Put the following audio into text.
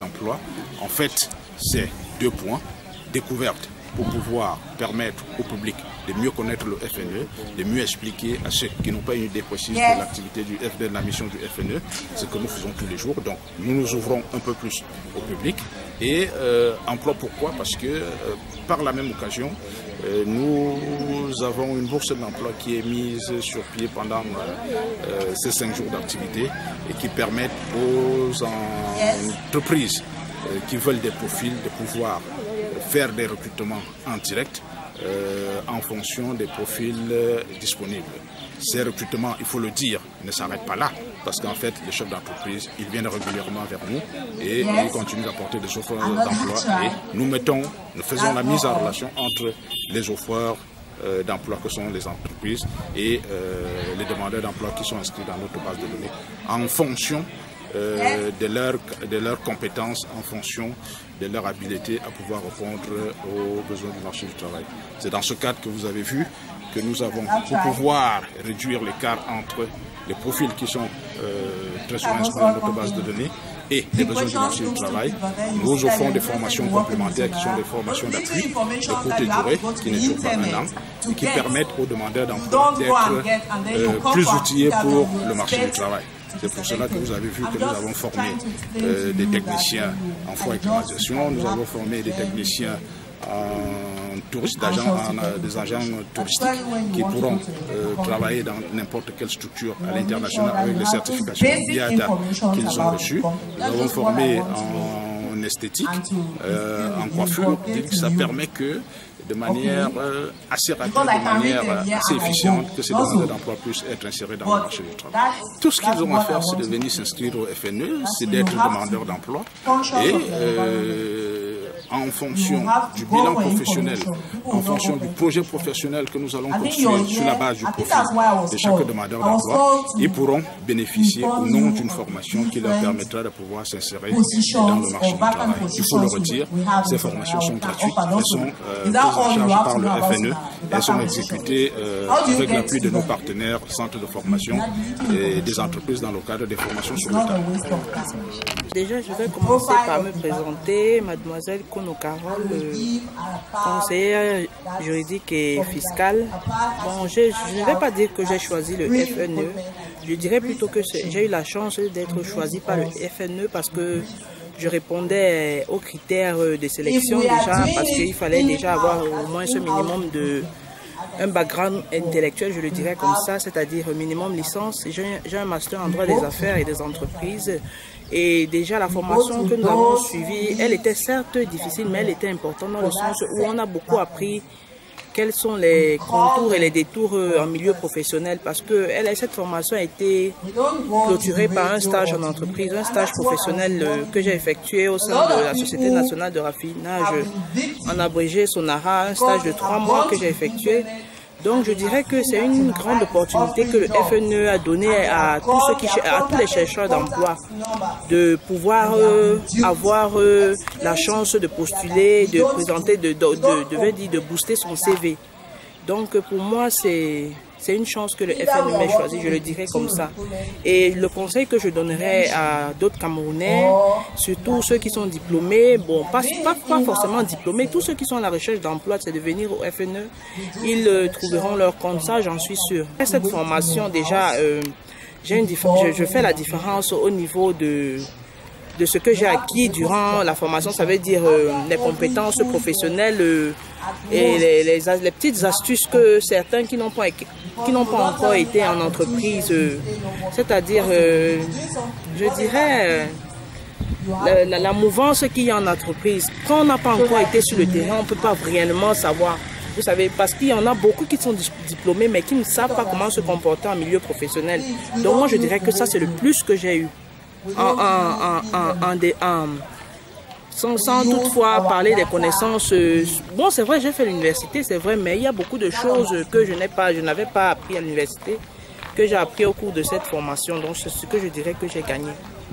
Emploi, en fait, c'est 2 points. Découverte pour pouvoir permettre au public de mieux connaître le FNE, de mieux expliquer à ceux qui n'ont pas une idée précise de l'activité du FNE, de la mission du FNE, ce que nous faisons tous les jours. Donc nous nous ouvrons un peu plus au public. Et emploi, pourquoi? Parce que par la même occasion, nous avons une bourse d'emploi qui est mise sur pied pendant ces 5 jours d'activité et qui permettent aux entreprises qui veulent des profils de pouvoir faire des recrutements en direct en fonction des profils disponibles. Ces recrutements, il faut le dire, ne s'arrêtent pas là, parce qu'en fait, les chefs d'entreprise, ils viennent régulièrement vers nous et ils continuent d'apporter des offres d'emploi et nous faisons la mise en relation entre les offreurs d'emploi que sont les entreprises et les demandeurs d'emploi qui sont inscrits dans notre base de données en fonction de leurs compétences, en fonction de leur habileté à pouvoir répondre aux besoins du marché du travail. C'est dans ce cadre que vous avez vu que nous avons, pour pouvoir réduire l'écart entre les profils qui sont très souvent inscrits dans notre base de données et les besoins du marché du travail, nous offrons des formations complémentaires qui sont des formations d'appui de courte durée, qui ne durent pas 1 an, et qui permettent aux demandeurs d'emploi d'être plus outillés pour le marché du travail. C'est pour cela que vous avez vu que nous avons formé des techniciens en froid et climatisation, nous avons formé des techniciens en touristes, des agents touristiques qui pourront travailler dans n'importe quelle structure à l'international avec les certifications BIADA qu'ils ont reçues. Nous avons formé en esthétique, en coiffure, ça permet que de manière assez rapide, de manière assez efficiente, que ces demandeurs d'emploi puissent être insérés dans le marché du travail. Tout ce qu'ils ont à faire, c'est de venir s'inscrire au FNE, c'est d'être demandeur d'emploi et en fonction du bilan professionnel, en fonction du projet professionnel que nous allons construire sur la base du profil de chaque demandeur d'emploi, ils pourront bénéficier ou non d'une formation qui leur permettra de pouvoir s'insérer dans le marché du travail. Il faut le redire, ces formations sont gratuites, elles sont prises en charge par le FNE, elles sont exécutées avec l'appui de nos partenaires, centres de formation et des entreprises dans le cadre des formations sur le terrain. Déjà, je vais commencer par me présenter, mademoiselle Kono Carole, conseillère juridique et fiscale. Bon, je ne vais pas dire que j'ai choisi le FNE, je dirais plutôt que j'ai eu la chance d'être choisie par le FNE parce que je répondais aux critères de sélection déjà, parce qu'il fallait déjà avoir au moins ce minimum de un background intellectuel, je le dirais comme ça, c'est-à-dire minimum licence. J'ai un master en droit des affaires et des entreprises. Et déjà la formation que nous avons suivie, elle était certes difficile, mais elle était importante dans le sens où on a beaucoup appris quels sont les contours et les détours en milieu professionnel, parce que cette formation a été clôturée par un stage en entreprise, un stage professionnel que j'ai effectué au sein de la Société nationale de raffinage, en abrégé SONARA, un stage de 3 mois que j'ai effectué. Donc je dirais que c'est une grande opportunité que le FNE a donné à tous les chercheurs d'emploi de pouvoir avoir la chance de postuler, de présenter, de booster son CV. Donc pour moi c'est une chance que le FNE m'ait choisi, je le dirais comme ça. Et le conseil que je donnerais à d'autres Camerounais, surtout ceux qui sont diplômés, bon, pas forcément diplômés, tous ceux qui sont à la recherche d'emploi, c'est de venir au FNE. Ils trouveront leur compte, ça j'en suis sûr. Cette formation, déjà, je fais la différence au niveau de ce que j'ai acquis durant la formation, ça veut dire les compétences professionnelles et les petites astuces que certains qui n'ont pas encore été en entreprise, c'est-à-dire, je dirais, la mouvance qu'il y a en entreprise. Quand on n'a pas encore été sur le terrain, on ne peut pas réellement savoir. Vous savez, parce qu'il y en a beaucoup qui sont diplômés, mais qui ne savent pas comment se comporter en milieu professionnel. Donc moi, je dirais que ça, c'est le plus que j'ai eu. Sans toutefois parler des connaissances. Bon, c'est vrai, j'ai fait l'université, c'est vrai, mais il y a beaucoup de choses que je n'avais pas appris à l'université, que j'ai appris au cours de cette formation. Donc, c'est ce que je dirais que j'ai gagné.